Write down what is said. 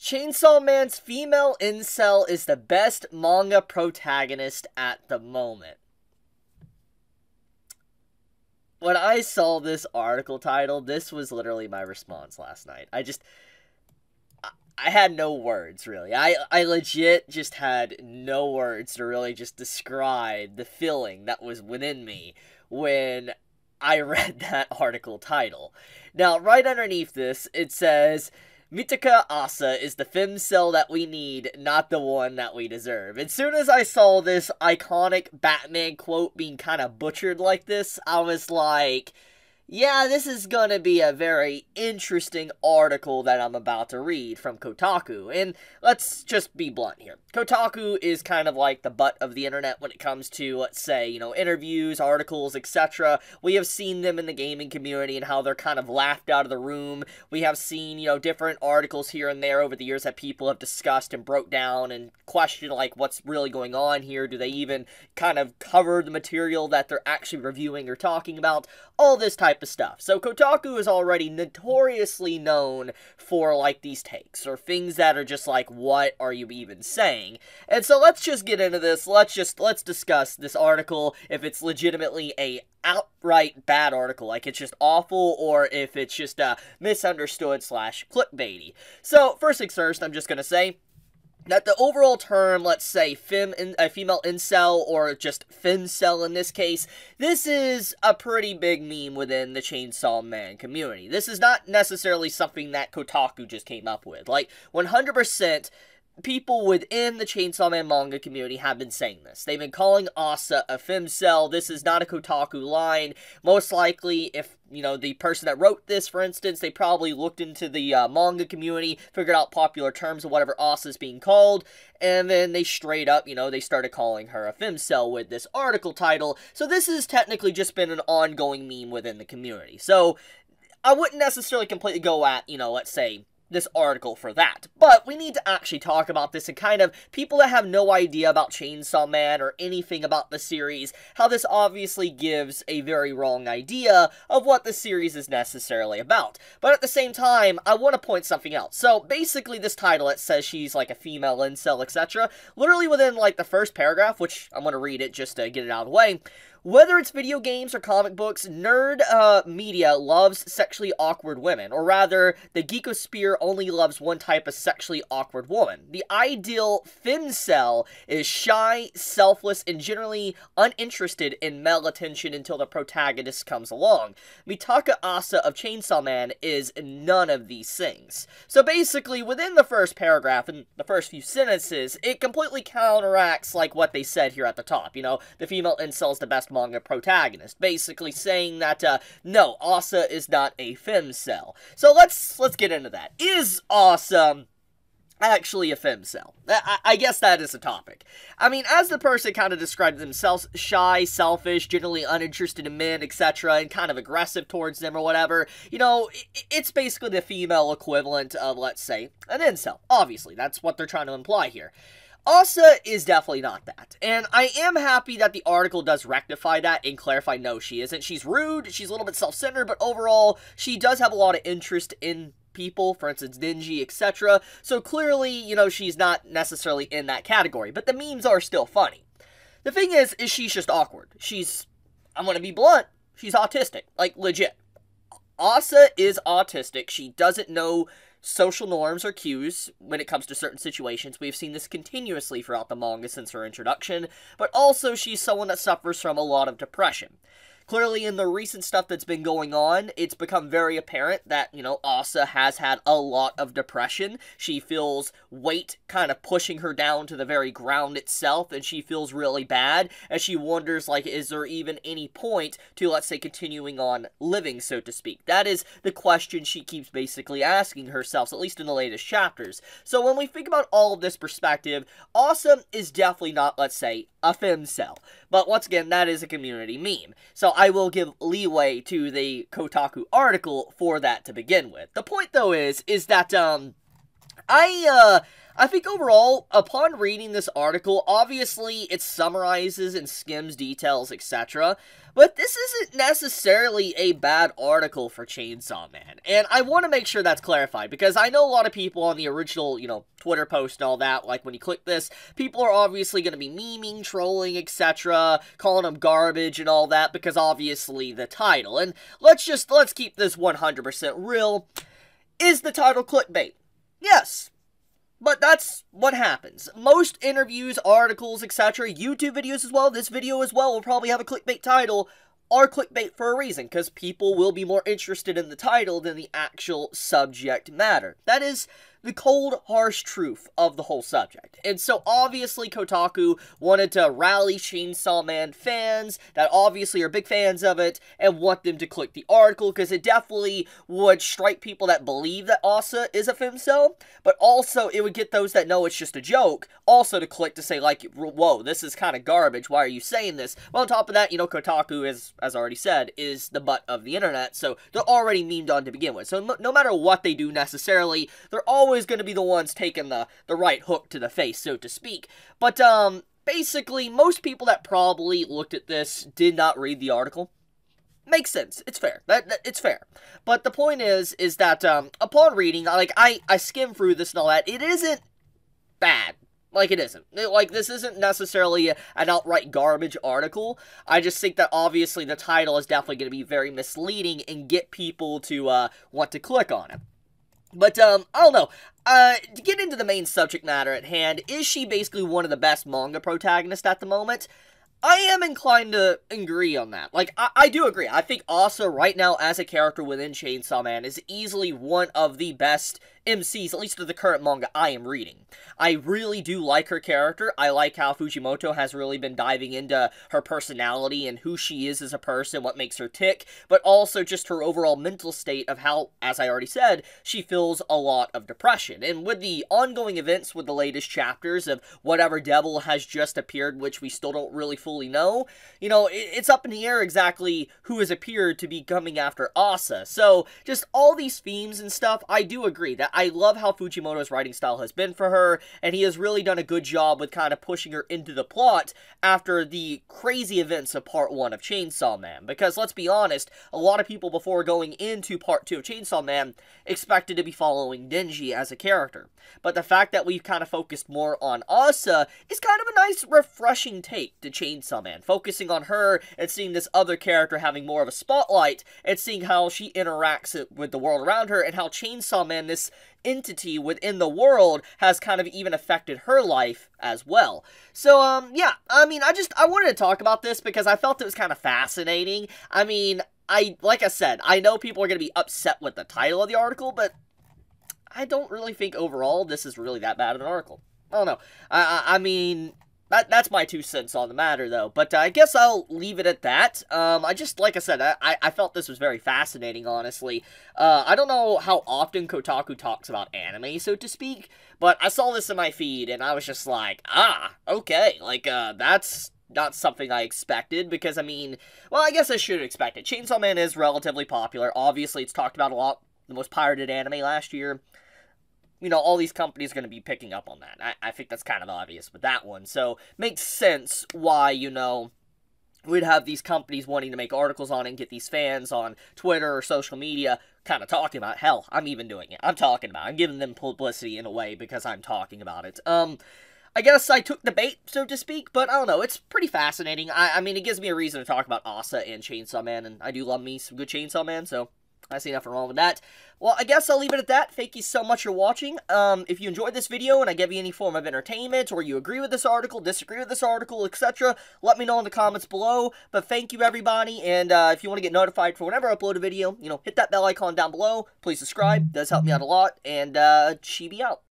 Chainsaw Man's female incel is the best manga protagonist at the moment. When I saw this article title, this was literally my response last night. I had no words, really. I legit just had no words to really just describe the feeling that was within me when I read that article title. Now, right underneath this, it says, Mitaka Asa is the femcel that we need, not the one that we deserve. As soon as I saw this iconic Batman quote being kind of butchered like this, I was like, yeah, this is gonna be a very interesting article that I'm about to read from Kotaku. And let's just be blunt here. Kotaku is kind of like the butt of the internet when it comes to, let's say, interviews, articles, etc. We have seen them in the gaming community and how they're kind of laughed out of the room. We have seen, different articles here and there over the years that people have discussed and broke down and questioned, like, what's really going on here? Do they even kind of cover the material that they're actually reviewing or talking about? All this type of stuff. So Kotaku is already notoriously known for, like, these takes, or things that are just like, what are you even saying? And so let's just get into this. Let's discuss this article, if it's legitimately a outright bad article, like it's just awful, or if it's just misunderstood / clickbaity. So first things first, I'm just gonna say that the overall term, let's say, female incel, or just femcel in this case, this is a pretty big meme within the Chainsaw Man community. This is not necessarily something that Kotaku just came up with. Like, 100%, people within the Chainsaw Man manga community have been saying this. They've been calling Asa a femcel. This is not a Kotaku line. Most likely, if, the person that wrote this, for instance, they probably looked into the manga community, figured out popular terms of whatever Asa is being called, and then they straight up, they started calling her a femcel with this article title. So this has technically just been an ongoing meme within the community. So I wouldn't necessarily completely go at, let's say, this article for that. But we need to actually talk about this and kind of, people that have no idea about Chainsaw Man or anything about the series, how this obviously gives a very wrong idea of what the series is necessarily about. But at the same time, I want to point something out. So basically this title, it says she's like a female incel, etc. Literally within like the first paragraph, which I'm going to read it just to get it out of the way. Whether it's video games or comic books, nerd media loves sexually awkward women. Or rather, the geekosphere only loves one type of sexually awkward woman. The ideal femcel is shy, selfless, and generally uninterested in male attention until the protagonist comes along. Mitaka Asa of Chainsaw Man is none of these things. So basically, within the first paragraph and the first few sentences, it completely counteracts like what they said here at the top. The female incel is the best manga protagonist, basically saying that no, Asa is not a femcel. So let's get into that. Is Asa actually a femcel? I guess that is a topic. I mean, as the person kind of described themselves, shy, selfish, generally uninterested in men, etc., and kind of aggressive towards them or whatever, it's basically the female equivalent of, let's say, an incel. Obviously, that's what they're trying to imply here. Asa is definitely not that, and I am happy that the article does rectify that and clarify, no, she isn't. She's rude, she's a little bit self-centered, but overall, she does have a lot of interest in people, for instance, Dingy, etc., so clearly, she's not necessarily in that category, but the memes are still funny. The thing is she's just awkward. I'm gonna be blunt, she's autistic, like, legit. Asa is autistic. She doesn't know social norms or cues when it comes to certain situations. We've seen this continuously throughout the manga since her introduction, but also she's someone that suffers from a lot of depression. Clearly, in the recent stuff that's been going on, it's become very apparent that, Asa has had a lot of depression. She feels weight kind of pushing her down to the very ground itself, and she feels really bad, and she wonders, like, is there even any point to, let's say, continuing on living, so to speak? That is the question she keeps basically asking herself, at least in the latest chapters. So when we think about all of this perspective, Asa is definitely not, let's say, a femcel. But once again, that is a community meme. So I will give leeway to the Kotaku article for that to begin with. The point, though, is that, I think overall, upon reading this article, obviously it summarizes and skims details, etc., But this isn't necessarily a bad article for Chainsaw Man, and I want to make sure that's clarified, because I know a lot of people on the original, Twitter post and all that, like when you click this, people are obviously going to be memeing, trolling, etc., calling them garbage and all that, because obviously the title. And let's keep this 100% real. Is the title clickbait? Yes. But that's what happens. Most interviews, articles, etc., YouTube videos as well, this video as well will probably have a clickbait title, are clickbait for a reason, because people will be more interested in the title than the actual subject matter. That is the cold, harsh truth of the whole subject. And so obviously Kotaku wanted to rally Chainsaw Man fans that obviously are big fans of it and want them to click the article, because it definitely would strike people that believe that Asa is a femcel, but also it would get those that know it's just a joke also to click to say, like, whoa, this is kind of garbage, why are you saying this? Well, on top of that, Kotaku, as I already said, is the butt of the internet, so they're already memed on to begin with. So no matter what they do necessarily, they're always going to be the ones taking the right hook to the face, so to speak. But basically, most people that probably looked at this did not read the article. Makes sense. It's fair. It's fair. But the point is that upon reading, like, I skimmed through this and all that, it isn't bad. Like, it isn't. This isn't necessarily an outright garbage article. I just think that, obviously, the title is definitely going to be very misleading and get people to want to click on it. But, I don't know. To get into the main subject matter at hand, is she basically one of the best manga protagonists at the moment? I am inclined to agree on that. Like, I do agree. I think Asa, right now, as a character within Chainsaw Man, is easily one of the best MCs, at least of the current manga I am reading. I really do like her character. I like how Fujimoto has really been diving into her personality and who she is as a person, what makes her tick, but also just her overall mental state of how, as I already said, she feels a lot of depression. And with the ongoing events with the latest chapters of whatever devil has just appeared, which we still don't really fully know, it's up in the air exactly who has appeared to be coming after Asa. So, just all these themes and stuff, I do agree that I love how Fujimoto's writing style has been for her, and he has really done a good job with kind of pushing her into the plot after the crazy events of Part 1 of Chainsaw Man. Because, let's be honest, a lot of people before going into Part 2 of Chainsaw Man expected to be following Denji as a character. But the fact that we've kind of focused more on Asa is kind of a nice, refreshing take to Chainsaw Man, focusing on her and seeing this other character having more of a spotlight, and seeing how she interacts with the world around her, and how Chainsaw Man, this entity within the world, has kind of even affected her life as well. So, yeah, I mean, I wanted to talk about this because I felt it was kind of fascinating. I mean, like I said, I know people are going to be upset with the title of the article, but I don't really think overall this is really that bad of an article. I don't know. I mean, that's my 2 cents on the matter, though. But I guess I'll leave it at that. Like I said, I felt this was very fascinating, honestly. I don't know how often Kotaku talks about anime, so to speak, but I saw this in my feed, and I was just like, okay, like, that's not something I expected, because, I mean, well, I guess I should expect it. Chainsaw Man is relatively popular. Obviously, it's talked about a lot. The most pirated anime last year. All these companies are going to be picking up on that. I think that's kind of obvious with that one. So, makes sense why, we'd have these companies wanting to make articles on it and get these fans on Twitter or social media kind of talking about it. Hell, I'm even doing it. I'm talking about it. I'm giving them publicity in a way because I'm talking about it. I guess I took the bait, so to speak, but I don't know. It's pretty fascinating. I mean, it gives me a reason to talk about Asa and Chainsaw Man, and I do love me some good Chainsaw Man, so I see nothing wrong with that. Well, I guess I'll leave it at that. Thank you so much for watching. If you enjoyed this video and I gave you any form of entertainment, or you agree with this article, disagree with this article, etc., let me know in the comments below. But thank you, everybody, and if you want to get notified for whenever I upload a video, hit that bell icon down below. Please subscribe. It does help me out a lot, and Chibi out.